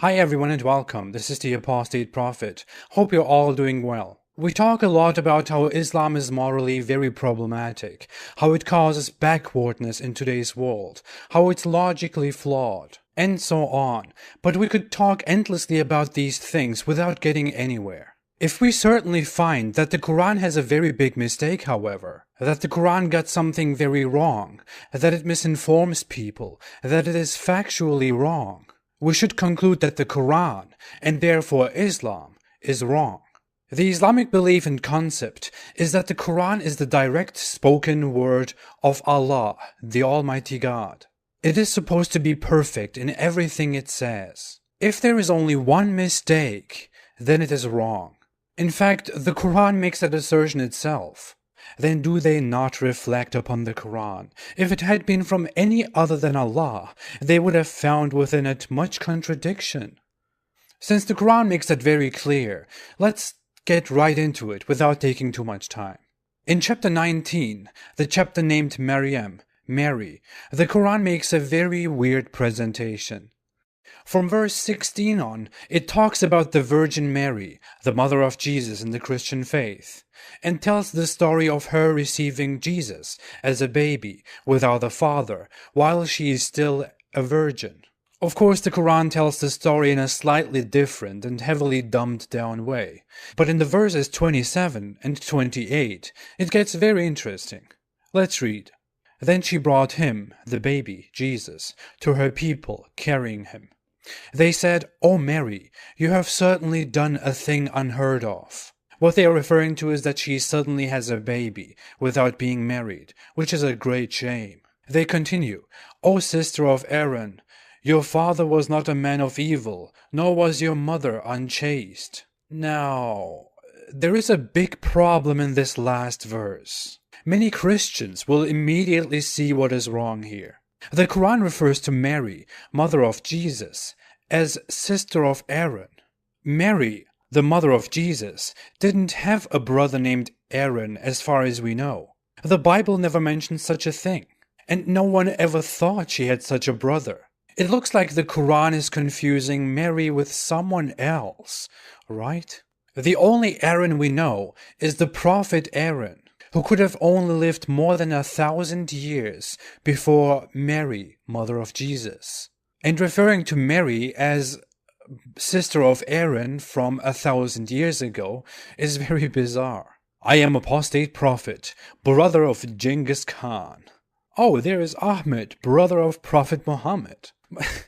Hi everyone and welcome. This is the Apostate Prophet. Hope you're all doing well. We talk a lot about how Islam is morally very problematic, how it causes backwardness in today's world, how it's logically flawed, and so on. But we could talk endlessly about these things without getting anywhere. If we certainly find that the Quran has a very big mistake, however, that the Quran got something very wrong, that it misinforms people, that it is factually wrong, we should conclude that the Quran, and therefore Islam, is wrong. The Islamic belief and concept is that the Quran is the direct spoken word of Allah, the Almighty God. It is supposed to be perfect in everything it says. If there is only one mistake, then it is wrong. In fact, the Quran makes that assertion itself. Then do they not reflect upon the Quran? If it had been from any other than Allah, they would have found within it much contradiction. Since the Quran makes that very clear, let's get right into it without taking too much time. In chapter 19, the chapter named Maryam, Mary, the Quran makes a very weird presentation. From verse 16 on, it talks about the Virgin Mary, the mother of Jesus in the Christian faith, and tells the story of her receiving Jesus as a baby without a father, while she is still a virgin. Of course, the Quran tells the story in a slightly different and heavily dumbed down way, but in the verses 27 and 28, it gets very interesting. Let's read. Then she brought him, the baby, Jesus, to her people, carrying him. They said, "O Mary, you have certainly done a thing unheard of." What they are referring to is that she suddenly has a baby without being married, which is a great shame. They continue, "O sister of Aaron, your father was not a man of evil, nor was your mother unchaste." Now, there is a big problem in this last verse. Many Christians will immediately see what is wrong here. The Quran refers to Mary, mother of Jesus, as sister of Aaron. Mary, the mother of Jesus, didn't have a brother named Aaron as far as we know. The Bible never mentions such a thing, and no one ever thought she had such a brother. It looks like the Quran is confusing Mary with someone else, right? The only Aaron we know is the prophet Aaron, who could have only lived more than 1,000 years before Mary, mother of Jesus. And referring to Mary as sister of Aaron from 1,000 years ago is very bizarre. I am apostate prophet, brother of Genghis Khan. Oh, there is Ahmed, brother of Prophet Muhammad.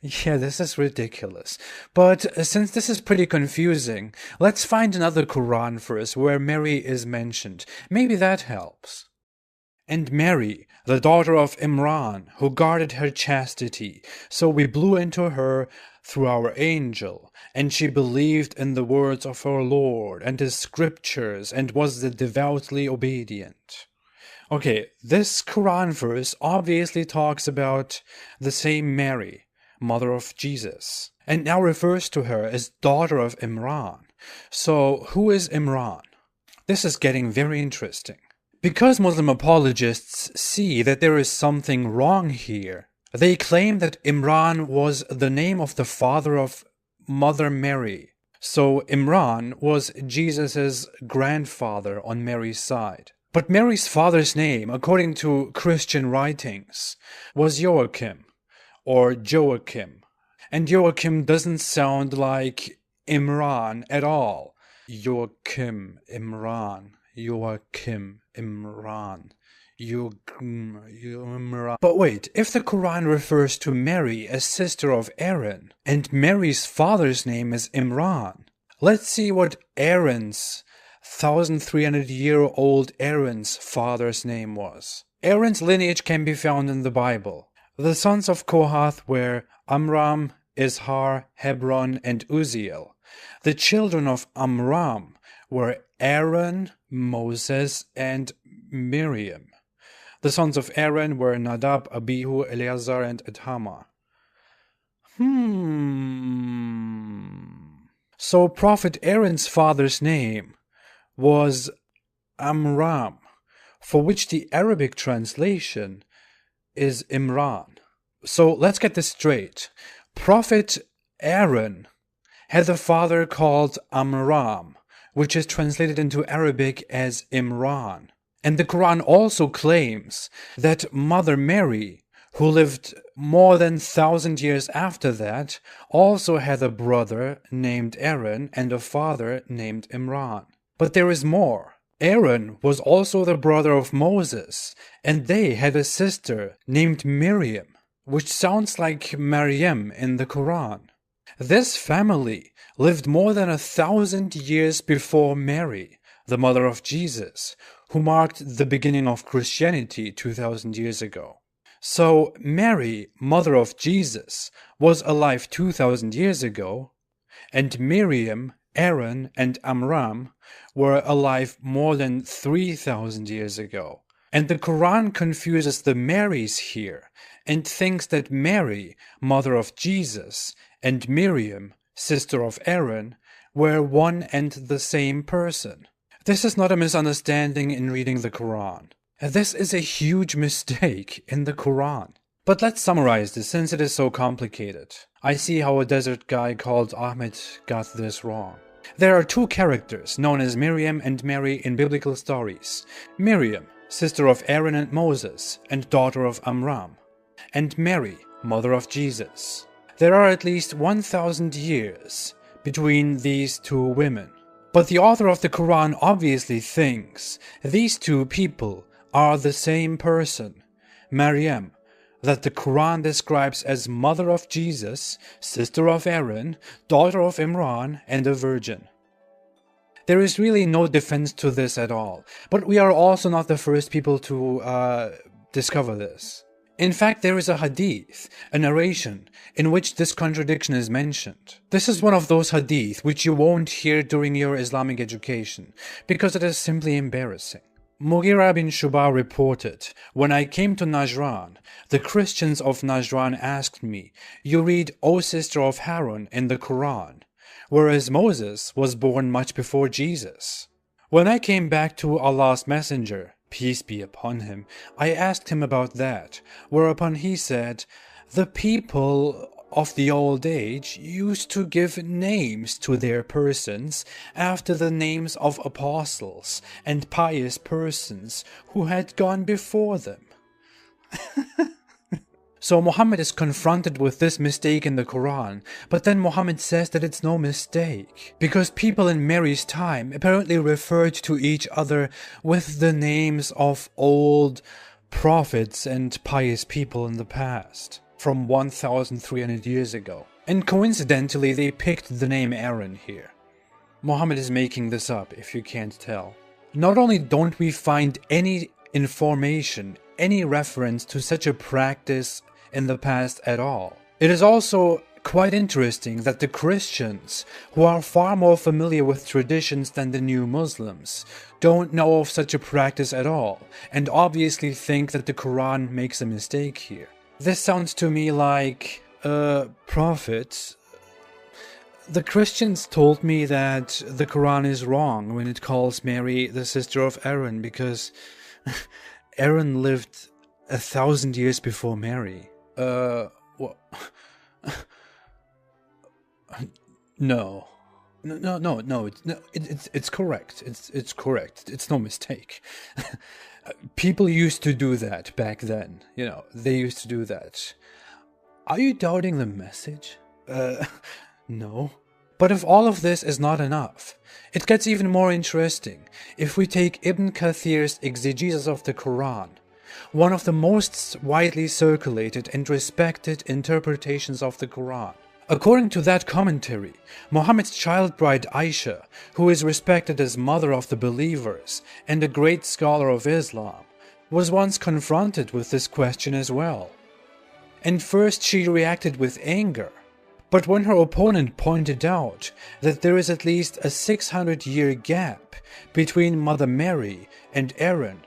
Yeah, this is ridiculous. But since this is pretty confusing, let's find another Quran verse where Mary is mentioned. Maybe that helps. And Mary, the daughter of Imran, who guarded her chastity, so we blew into her through our angel, and she believed in the words of her Lord and his scriptures, and was the devoutly obedient. Okay, this Quran verse obviously talks about the same Mary, mother of Jesus, and now refers to her as daughter of Imran. So, who is Imran? This is getting very interesting. Because Muslim apologists see that there is something wrong here, they claim that Imran was the name of the father of Mother Mary. So Imran was Jesus' grandfather on Mary's side. But Mary's father's name, according to Christian writings, was Joachim, or Joachim. And Joachim doesn't sound like Imran at all. Joachim, Imran. Joachim, Imran. Imran. But wait, if the Quran refers to Mary as sister of Aaron, and Mary's father's name is Imran, let's see what Aaron's 1,300-year-old Aaron's father's name was. Aaron's lineage can be found in the Bible. The sons of Kohath were Amram, Izhar, Hebron, and Uzziel. The children of Amram were Aaron, Moses, and Miriam. The sons of Aaron were Nadab, Abihu, Eleazar, and Ithamar. So Prophet Aaron's father's name was Amram, for which the Arabic translation is Imran. So let's get this straight. Prophet Aaron had a father called Amram, which is translated into Arabic as Imran. And the Quran also claims that Mother Mary, who lived more than 1,000 years after that, also had a brother named Aaron and a father named Imran. But there is more. Aaron was also the brother of Moses, and they had a sister named Miriam, which sounds like Maryam in the Quran. This family lived more than 1,000 years before Mary, the mother of Jesus, who marked the beginning of Christianity 2,000 years ago. So Mary, mother of Jesus, was alive 2,000 years ago, and Miriam, Aaron, and Amram were alive more than 3,000 years ago. And the Quran confuses the Marys here and thinks that Mary, mother of Jesus, and Miriam, sister of Aaron, were one and the same person. This is not a misunderstanding in reading the Quran. This is a huge mistake in the Quran. But let's summarize this since it is so complicated. I see how a desert guy called Ahmed got this wrong. There are two characters known as Miriam and Mary in biblical stories. Miriam, sister of Aaron and Moses, and daughter of Amram. And Mary, mother of Jesus. There are at least 1,000 years between these two women. But the author of the Quran obviously thinks these two people are the same person, Maryam, that the Quran describes as mother of Jesus, sister of Aaron, daughter of Imran, and a virgin. There is really no defense to this at all, but we are also not the first people to discover this. In fact, there is a hadith, a narration, in which this contradiction is mentioned. This is one of those hadith which you won't hear during your Islamic education, because it is simply embarrassing. Mughira bin Shuba reported, "When I came to Najran, the Christians of Najran asked me, 'You read, O sister of Harun, in the Quran, whereas Moses was born much before Jesus.' When I came back to Allah's Messenger, peace be upon him, I asked him about that, whereupon he said, 'The people of the old age used to give names to their persons after the names of apostles and pious persons who had gone before them.'" So Muhammad is confronted with this mistake in the Quran, but then Muhammad says that it's no mistake, because people in Mary's time apparently referred to each other with the names of old prophets and pious people in the past, from 1,300 years ago. And coincidentally, they picked the name Aaron here. Muhammad is making this up, if you can't tell. Not only don't we find any information, any reference to such a practice in the past at all, it is also quite interesting that the Christians, who are far more familiar with traditions than the new Muslims, don't know of such a practice at all, and obviously think that the Quran makes a mistake here. This sounds to me like, Prophet, the Christians told me that the Quran is wrong when it calls Mary the sister of Aaron, because Aaron lived 1,000 years before Mary. What? No. It's correct. It's correct. It's no mistake. People used to do that back then. You know, they used to do that. Are you doubting the message? No. But if all of this is not enough, it gets even more interesting if we take Ibn Kathir's exegesis of the Quran, one of the most widely circulated and respected interpretations of the Quran. According to that commentary, Muhammad's child bride Aisha, who is respected as mother of the believers and a great scholar of Islam, was once confronted with this question as well. And first she reacted with anger, but when her opponent pointed out that there is at least a 600-year gap between Mother Mary and Aaron,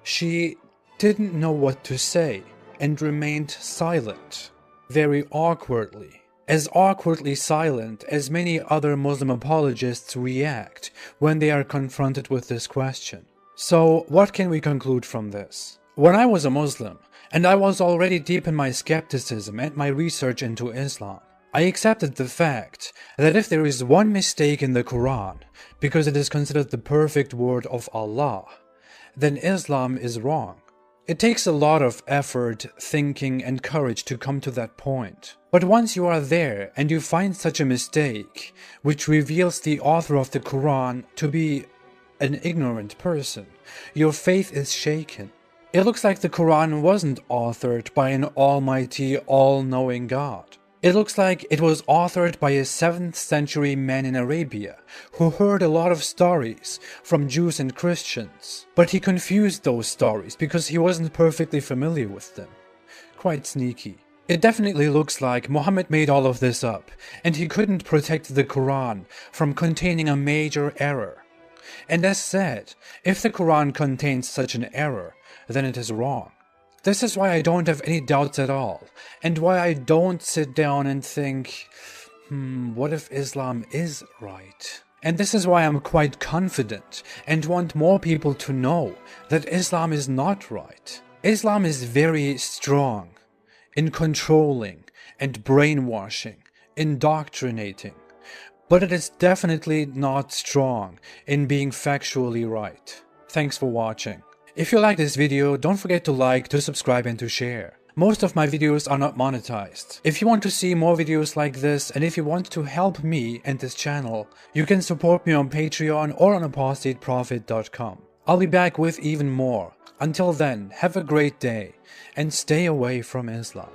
she didn't know what to say and remained silent, very awkwardly. As awkwardly silent as many other Muslim apologists react when they are confronted with this question. So, what can we conclude from this? When I was a Muslim, and I was already deep in my skepticism and my research into Islam, I accepted the fact that if there is one mistake in the Quran, because it is considered the perfect word of Allah, then Islam is wrong. It takes a lot of effort, thinking, and courage to come to that point. But once you are there and you find such a mistake, which reveals the author of the Quran to be an ignorant person, your faith is shaken. It looks like the Quran wasn't authored by an almighty, all-knowing God. It looks like it was authored by a 7th century man in Arabia who heard a lot of stories from Jews and Christians, but he confused those stories because he wasn't perfectly familiar with them. Quite sneaky. It definitely looks like Muhammad made all of this up, and he couldn't protect the Quran from containing a major error. And as said, if the Quran contains such an error, then it is wrong. This is why I don't have any doubts at all, and why I don't sit down and think, what if Islam is right? And this is why I'm quite confident and want more people to know that Islam is not right. Islam is very strong in controlling and brainwashing, indoctrinating, but it is definitely not strong in being factually right. Thanks for watching. If you like this video, don't forget to like, to subscribe, and to share. Most of my videos are not monetized. If you want to see more videos like this, and if you want to help me and this channel, you can support me on Patreon or on apostateprophet.com. I'll be back with even more. Until then, have a great day, and stay away from Islam.